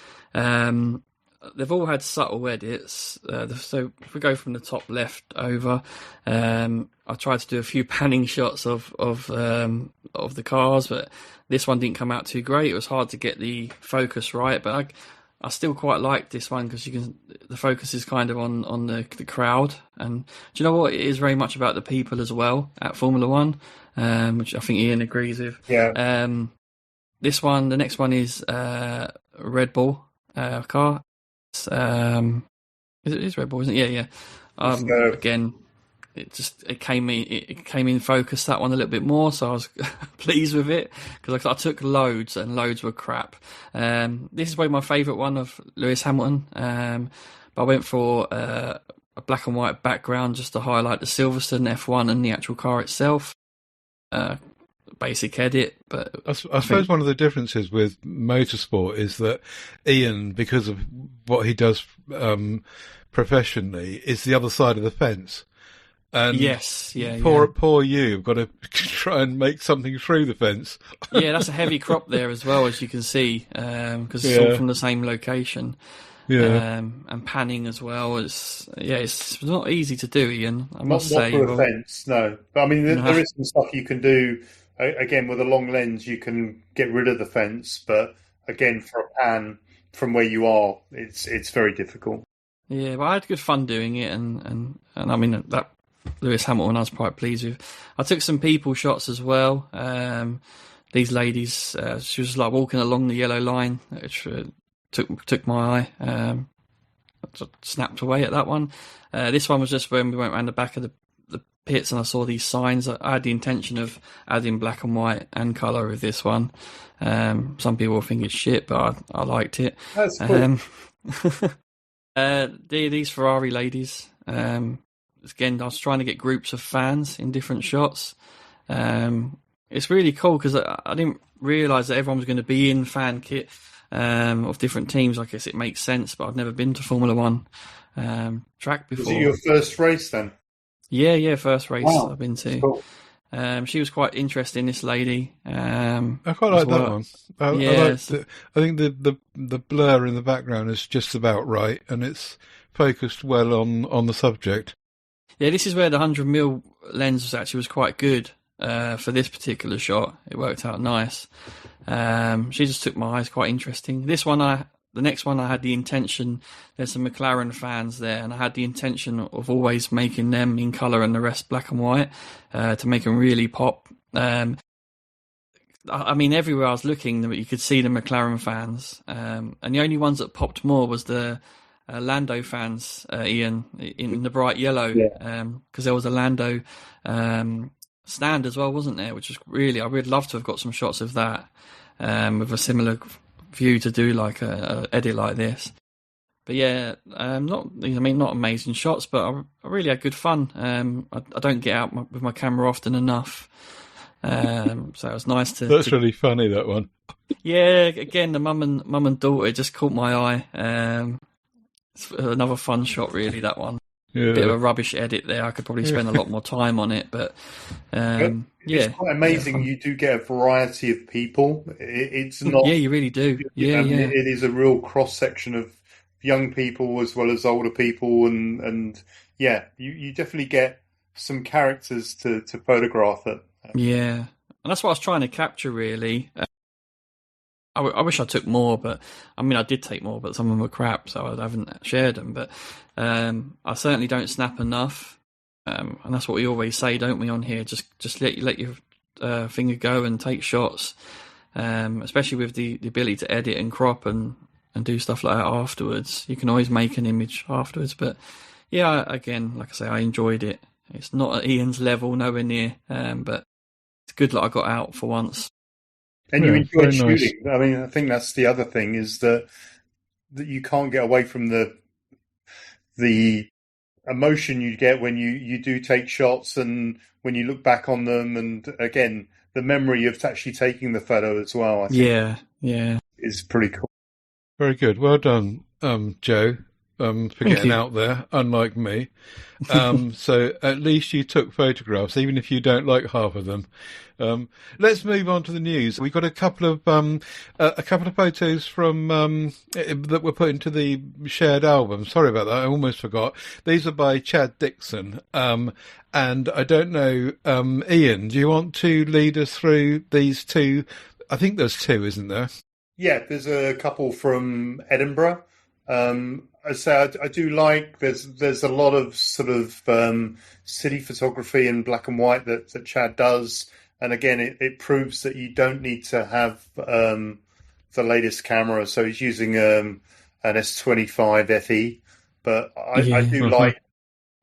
They've all had subtle edits. So if we go from the top left over, I tried to do a few panning shots of the cars, but this one didn't come out too great. It was hard to get the focus right, but I still quite like this one because the focus is kind of on the crowd. And do you know what? It is very much about the people as well at Formula One, which I think Ian agrees with. Yeah. This one, the next one is Red Bull car. It is Red Bull, isn't it? Yeah. Again, it came in focus, that one, a little bit more, so I was pleased with it, because I took loads and loads were crap. This is probably my favourite one of Lewis Hamilton, but I went for a black and white background just to highlight the Silverstone F1 and the actual car itself. Basic edit, but I suppose one of the differences with motorsport is that Ian, because of what he does professionally, is the other side of the fence. And yes, yeah, poor you've got to try and make something through the fence. Yeah, that's a heavy crop there as well, as you can see, because it's all from the same location. Yeah, and panning as well. It's not easy to do, Ian. I must not say. for a fence, no. But I mean, there is some stuff you can do. Again, with a long lens, you can get rid of the fence, but again, for a pan from where you are, it's very difficult. Yeah, but I had good fun doing it, and I mean that Lewis Hamilton I was quite pleased with. I took some people shots as well. These ladies, she was like walking along the yellow line, which took my eye. I snapped away at that one. This one was just when we went around the back of the pits and I saw these signs. I had the intention of adding black and white and colour with this one. Some people think it's shit, but I liked it. That's cool. These Ferrari ladies. Again, I was trying to get groups of fans in different shots. It's really cool because I didn't realise that everyone was going to be in fan kit of different teams. I guess it makes sense, but I've never been to Formula One track before. Was it your first race then? Yeah, first race I've been to. Cool. She was quite interesting, this lady. I quite like that one. I think the blur in the background is just about right, and it's focused well on the subject. Yeah, this is where the 100mm lens was quite good for this particular shot. It worked out nice. She just took my eyes, quite interesting. The next one I had the intention, there's some McLaren fans there, and I had the intention of always making them in colour and the rest black and white to make them really pop. I mean, everywhere I was looking, you could see the McLaren fans, and the only ones that popped more was the Lando fans, Ian, in the bright yellow, because there was a Lando stand as well, wasn't there? Which is I would love to have got some shots of that with a similar view to do like a edit like this. But yeah, not amazing shots, but I really had good fun. I don't get out with my camera often enough, so it was nice to. That's really funny, that one. Yeah, again, the mum and daughter just caught my eye. It's another fun shot, really, that one. Yeah. Bit of a rubbish edit there. I could probably spend a lot more time on it, but it's quite amazing. You do get a variety of people. It's not. Yeah, you really do. Yeah. It is a real cross section of young people as well as older people, and you definitely get some characters to photograph it. Yeah, and that's what I was trying to capture, really. I wish I took more, but I mean, I did take more, but some of them were crap, so I haven't shared them. But I certainly don't snap enough, and that's what we always say, don't we, on here? Just let your finger go and take shots, especially with the ability to edit and crop and do stuff like that afterwards. You can always make an image afterwards. But yeah, again, like I say, I enjoyed it. It's not at Ian's level, nowhere near, but it's good that I got out for once. And you enjoy shooting. Nice. I mean, I think that's the other thing, is that you can't get away from the emotion you get when you do take shots, and when you look back on them, and again, the memory of actually taking the photo as well. I think is pretty cool. Very good. Well done, Joe, for getting out there, unlike me. So at least you took photographs, even if you don't like half of them. Let's move on to the news. We got a couple of photos from that were put into the shared album. Sorry about that, I almost forgot. These are by Chad Dixon, and I don't know, Ian, do you want to lead us through these two? I think there's two, isn't there? Yeah, there's a couple from Edinburgh. I say I do like. There's a lot of sort of city photography in black and white that Chad does, and again, it proves that you don't need to have the latest camera. So he's using an S25 FE, but I do like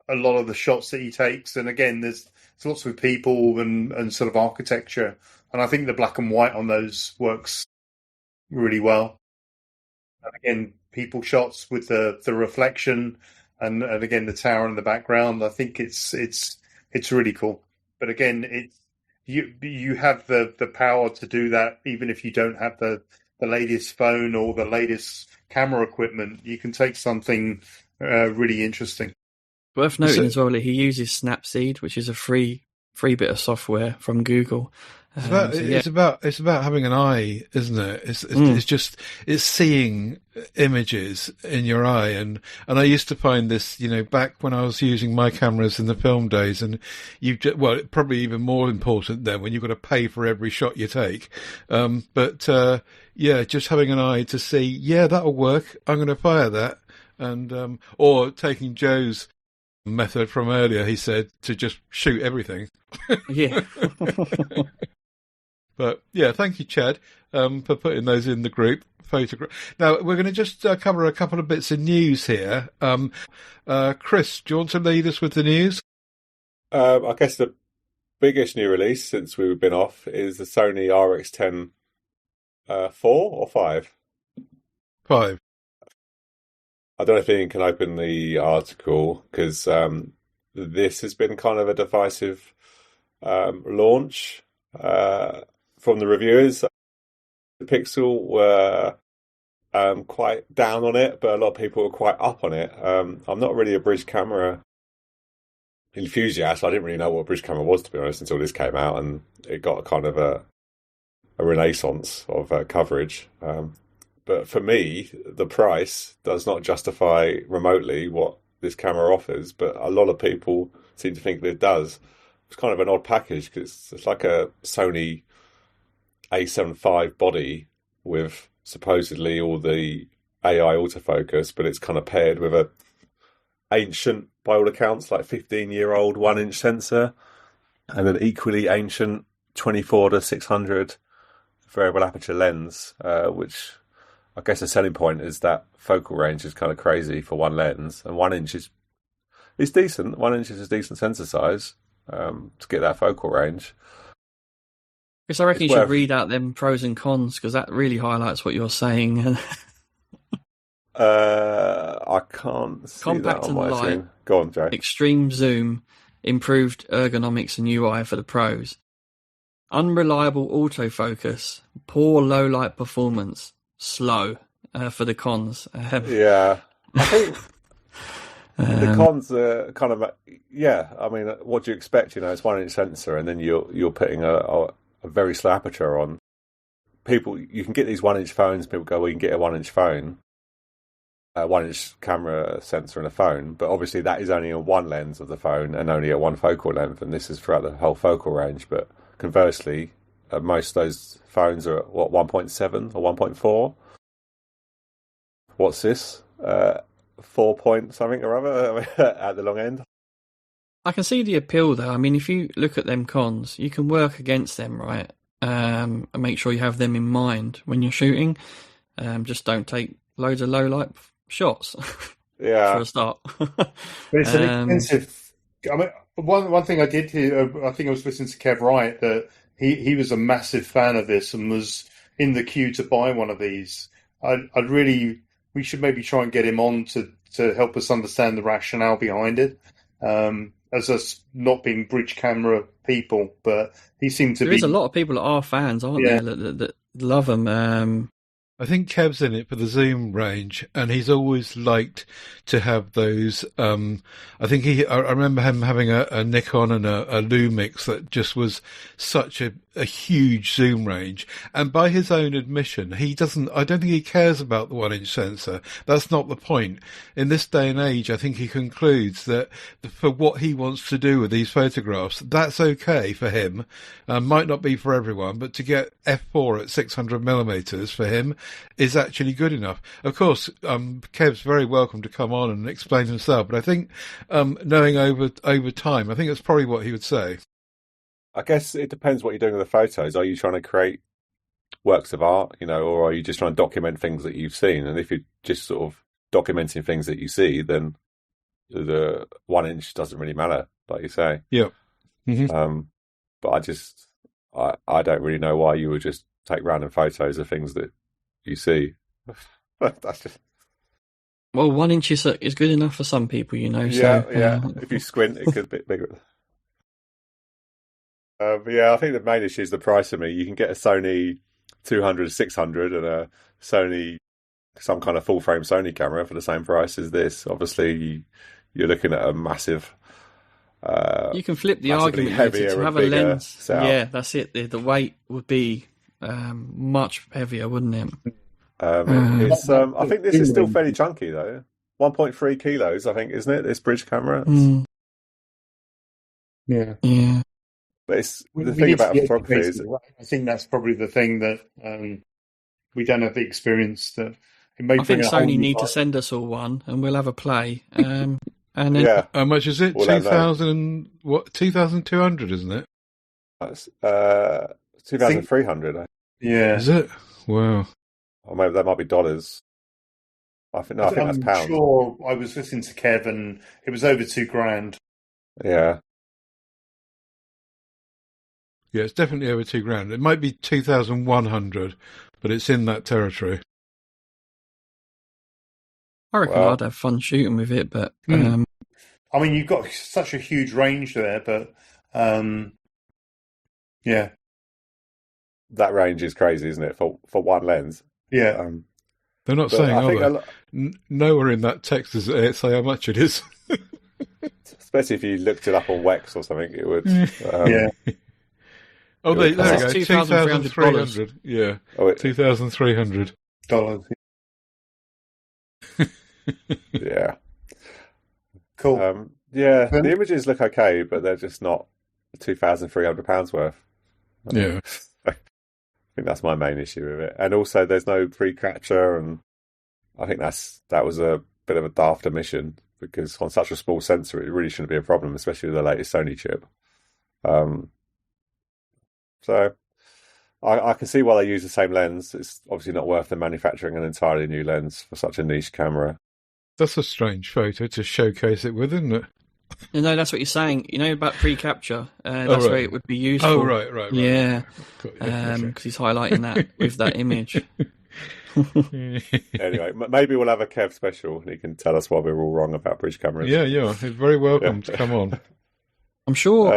a lot of the shots that he takes. And again, there's lots with people and sort of architecture. And I think the black and white on those works really well. And again, people shots with the reflection and again the tower in the background. I think it's really cool. But again, you have the power to do that even if you don't have the latest phone or the latest camera equipment. You can take something really interesting. Worth noting as well that he uses Snapseed, which is a free bit of software from Google. It's about having an eye, isn't it? It's seeing images in your eye, and I used to find this, back when I was using my cameras in the film days, and probably even more important then when you've got to pay for every shot you take. Just having an eye to see, that'll work. I'm going to fire that, and or taking Joe's method from earlier, he said to just shoot everything. Yeah. But thank you, Chad, for putting those in the group photograph. Now we're going to just cover a couple of bits of news here. Chris, do you want to lead us with the news? I guess the biggest new release since we've been off is the Sony RX10 4 or 5? 5. I don't know if Ian can open the article because this has been kind of a divisive launch from the reviewers. The Pixel were quite down on it, but a lot of people were quite up on it. I'm not really a bridge camera enthusiast. I didn't really know what a bridge camera was, to be honest, until this came out, and it got a kind of a renaissance of coverage. But for me, the price does not justify remotely what this camera offers, but a lot of people seem to think that it does. It's kind of an odd package because it's like a Sony A7 IV body with supposedly all the AI autofocus, but it's kind of paired with a ancient, by all accounts, like 15-year-old 1-inch sensor and an equally ancient 24-600 variable aperture lens, which I guess the selling point is that focal range is kind of crazy for one lens, and 1 inch is decent. 1 inch is a decent sensor size to get that focal range. Because I reckon you should read out them pros and cons, because that really highlights what you're saying. I can't see Compact that on and my light. screen. Go on, Joe. Extreme zoom, improved ergonomics and UI for the pros. Unreliable autofocus, poor low light performance, slow for the cons. Yeah, I think the cons are kind of I mean, what do you expect? It's 1-inch sensor, and then you're putting a very slow aperture on. People, you can get these 1-inch phones. People go, well, you can get a 1-inch phone, a 1-inch camera sensor in a phone, but obviously that is only on one lens of the phone and only at one focal length, and this is throughout the whole focal range. But conversely, most of those phones are at 1.7 or 1.4. What's this? 4 point something or other at the long end. I can see the appeal though. I mean, if you look at them cons, you can work against them, right? And make sure you have them in mind when you're shooting. Just don't take loads of low light shots. Yeah, for a start. But it's an expensive. I mean, one thing I did hear, I think I was listening to Kev Wright, that he was a massive fan of this and was in the queue to buy one of these. We should maybe try and get him on to help us understand the rationale behind it. As us not being bridge camera people, but he seemed to be. There's a lot of people that are fans, aren't there, that love them. I think Kev's in it for the zoom range, and he's always liked to have those. I remember him having a Nikon and a Lumix that just was such a huge zoom range. And by his own admission, I don't think he cares about the 1-inch sensor. That's not the point. In this day and age, I think he concludes that for what he wants to do with these photographs, that's okay for him. Might not be for everyone, but to get f4 at 600mm for him is actually good enough. Of course, Kev's very welcome to come on and explain himself, but I think knowing over time, I think that's probably what he would say. I guess it depends what you're doing with the photos. Are you trying to create works of art, or are you just trying to document things that you've seen? And if you're just sort of documenting things that you see, then the 1 inch doesn't really matter, like you say. Yeah. Mm-hmm. But I don't really know why you would just take random photos of things that you see. That's just... Well, 1 inch is good enough for some people, you know. Yeah, so, yeah. If you squint, it could be bigger. But yeah, I think the main issue is the price of me. You can get a Sony 200, 600 and a Sony, some kind of full frame Sony camera for the same price as this. Obviously, you're looking at a massive. You can flip the massively argument heavier to and have a bigger lens. setup. Yeah, that's it. The weight would be much heavier, wouldn't it? I think this is still fairly chunky though. 1.3 kilos, I think, isn't it? This bridge camera. Yeah. Yeah. But it's the thing about photography is, I think that's probably the thing that we don't have the experience that. It may I think bring a whole Sony new need to light. send us all one, and we'll have a play. And then yeah, How much is it? Well, I know. 2,000, what? 2,200, isn't it? that's 2,300. Yeah. Is it? Wow. Or maybe that might be dollars. I think that's I'm pounds. sure I was listening to Kev and it was over $2,000. Yeah. Yeah, it's definitely over $2,000. It might be 2,100, but it's in that territory. I reckon Well. I'd have fun shooting with it, but I mean, you've got such a huge range there, but yeah, That range is crazy, isn't it? For one lens. yeah. They're not But saying, I are think they? Nowhere in that text does it say how much it is. especially if you looked it up on Wex or something, it would. Yeah. Oh, there you That's go. $2,300. 2,300. Yeah, Oh, 2,300. Dollars. yeah. Cool. Yeah, the images look okay, but they're just not £2,300 worth. Yeah. I think that's my main issue with it. And also, there's no pre-capture, and I think that was a bit of a daft omission, because on such a small sensor, it really shouldn't be a problem, especially with the latest Sony chip. So I can see why they use the same lens. It's obviously not worth them manufacturing an entirely new lens for such a niche camera. That's a strange photo to showcase it with, isn't it? no, that's what you're saying. You know about pre-capture. That's where it would be useful. Oh, right. Yeah, Okay. because he's highlighting that with that image. Anyway, maybe we'll have a Kev special, and he can tell us why we're all wrong about bridge cameras. Yeah. He's very welcome to come on. I'm sure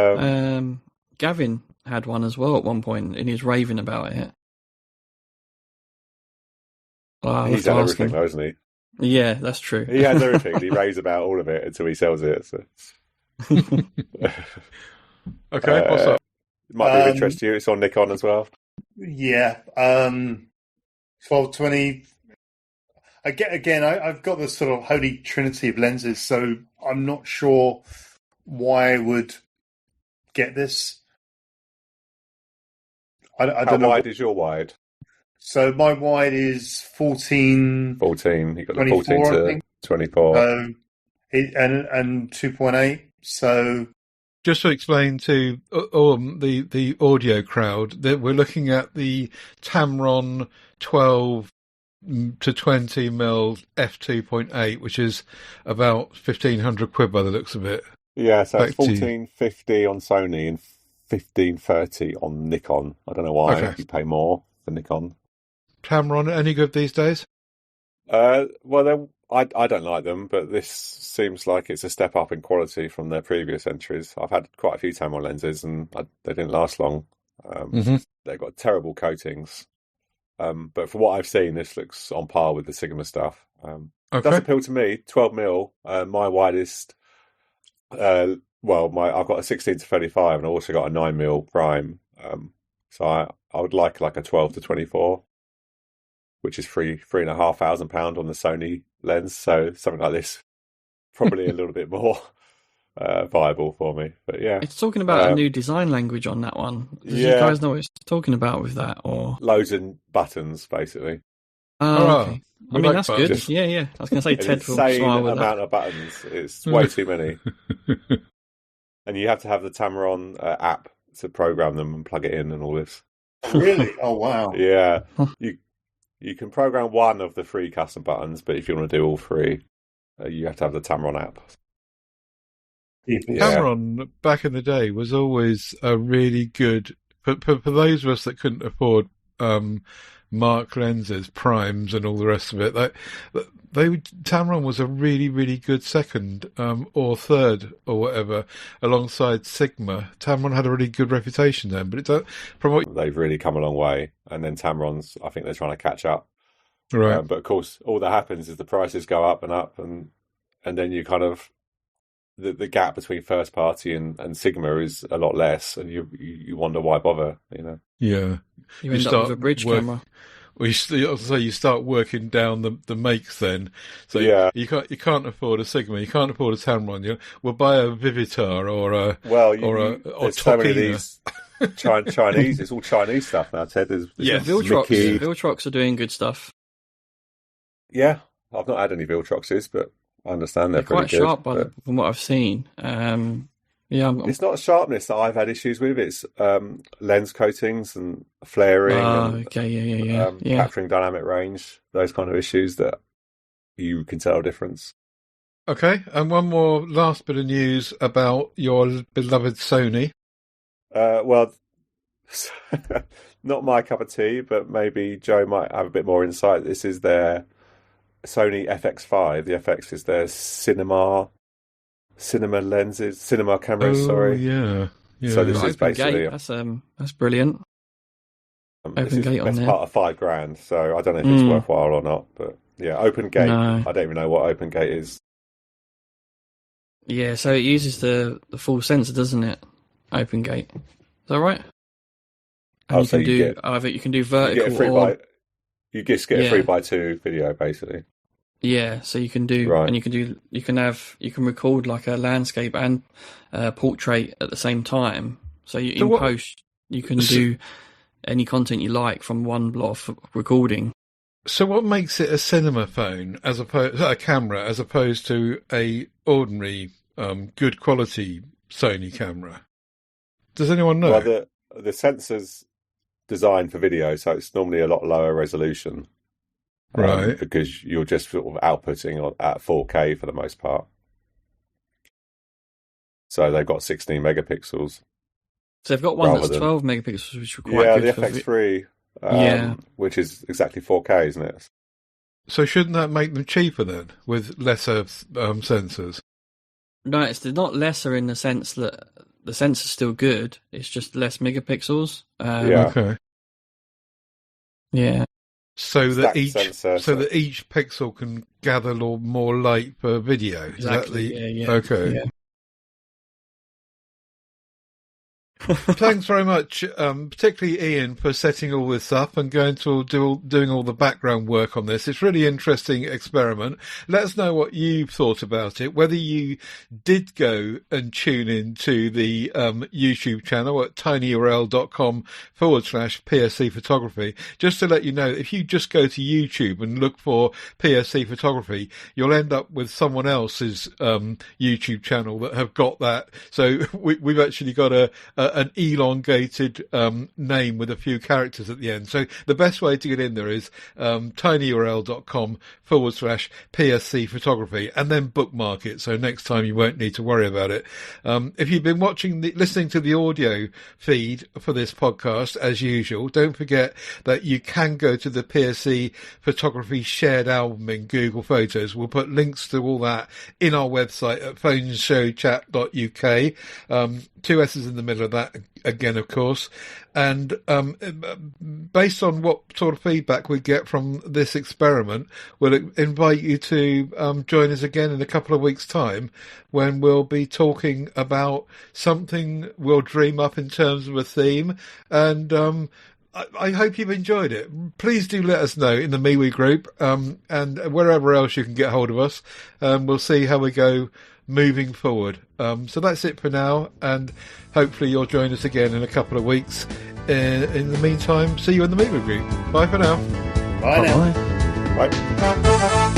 Gavin had one as well at one point, and he was raving about it. He's had everything, though, isn't he? Yeah, that's true. He has everything, and he raves about all of it until he sells it. So. Okay, what's up? It might be of interest to you. It's on Nikon as well. Yeah. 1220. Again, I've got the sort of holy trinity of lenses, so I'm not sure why I would get this. I don't know. How wide is your wide? So my wide is 14. 14. You've got the 24, 14 I to think. 24. And 2.8. So Just to explain to the audio crowd that we're looking at the Tamron 12 to 20 mil f2.8, which is about 1,500 quid by the looks of it. Yeah, so Back it's to- 1450 on Sony and 1530 on Nikon. I don't know why Okay. you pay more for Nikon. Tamron, any good these days? Well, I don't like them, but this seems like it's a step up in quality from their previous entries. I've had quite a few Tamron lenses, and they didn't last long. They've got terrible coatings. But for what I've seen, this looks on par with the Sigma stuff. It does appeal to me. 12 mil, my widest. I've got a 16 to 35, and I also got a 9 mil prime. So I would like a 12 to 24, which is £3,500 on the Sony lens. So something like this, probably a little bit more viable for me. But yeah, It's talking about a new design language on that one. Do you guys know what it's talking about with that? Or loads of buttons basically. okay. I mean, like that's buttons. good. Yeah. I was going to say An Ted will insane smile with amount that. of buttons. It's way too many. And you have to have the Tamron app to program them and plug it in and all this. really, oh wow. Yeah, you can program one of the 3 custom buttons, but if you want to do all 3, you have to have the Tamron app. Tamron back in the day was always a really good for those of us that couldn't afford Mark lenses, primes, and all the rest of it. Tamron was a really, really good second or third or whatever alongside Sigma. Tamron had a really good reputation then, but they've really come a long way. And then Tamron's, I think they're trying to catch up. Right. But of course, all that happens is the prices go up, and then you kind of the gap between first party and Sigma is a lot less, and you wonder why bother, you know? Yeah, you end up with a bridge camera. Well, you start working down the makes then. So you can't afford a Sigma, you can't afford a Tamron. We'll buy a Vivitar or there's so many of these Chinese. It's all Chinese stuff now, Ted. Viltrox are doing good stuff. Yeah, I've not had any Viltroxes, but I understand they're quite pretty sharp good, from what I've seen. It's not sharpness that I've had issues with. It's lens coatings and flaring. Capturing dynamic range. Those kind of issues that you can tell a difference. Okay, and one more last bit of news about your beloved Sony. Well, not my cup of tea, but maybe Joe might have a bit more insight. This is their Sony FX5. The FX is their cinema cameras. Sorry. Yeah. So this is basically that's brilliant. Open gate on there. Part of $5,000. So I don't know if it's worthwhile or not, but yeah, open gate. No. I don't even know what open gate is. Yeah, so it uses the full sensor, doesn't it? Open gate. Is that right? And you can do vertical you just get a 3x2 video basically. Yeah, so you can do, and you can record like a landscape and portrait at the same time. So post, you can do any content you like from one block of recording. So what makes it a cinema phone a camera as opposed to a ordinary good quality Sony camera? Does anyone know? Well, the sensor's designed for video, so it's normally a lot lower resolution. Right. Because you're just sort of outputting at 4K for the most part. So they've got 16 megapixels. So they've got one that's 12 megapixels, which are quite good. Yeah, the FX3, which is exactly 4K, isn't it? So shouldn't that make them cheaper then, with lesser sensors? No, it's not lesser in the sense that the sensor's still good. It's just less megapixels. Okay. Yeah. So that each pixel can gather more light per video. Exactly. Okay. Yeah. Thanks very much, particularly Ian, for setting all this up and doing all the background work on this. It's a really interesting experiment. Let us know what you thought about it, whether you did go and tune into the YouTube channel at tinyurl.com/PSC Photography. Just to let you know, if you just go to YouTube and look for PSC Photography, you'll end up with someone else's YouTube channel that have got that. So we've actually got an elongated name with a few characters at the end. So the best way to get in there is tinyurl.com/PSC Photography and then bookmark it. So next time you won't need to worry about it. If you've been listening to the audio feed for this podcast, as usual, don't forget that you can go to the PSC Photography shared album in Google Photos. We'll put links to all that in our website at phoneShowChat.uk. 2 S's in the middle of that again, of course. And based on what sort of feedback we get from this experiment, we'll invite you to join us again in a couple of weeks' time when we'll be talking about something we'll dream up in terms of a theme. And I hope you've enjoyed it. Please do let us know in the MeWe group and wherever else you can get hold of us. We'll see how we go moving forward. So that's it for now, and hopefully you'll join us again in a couple of weeks. In the meantime, see you in the MeWe group. Bye for now. Bye now. Bye.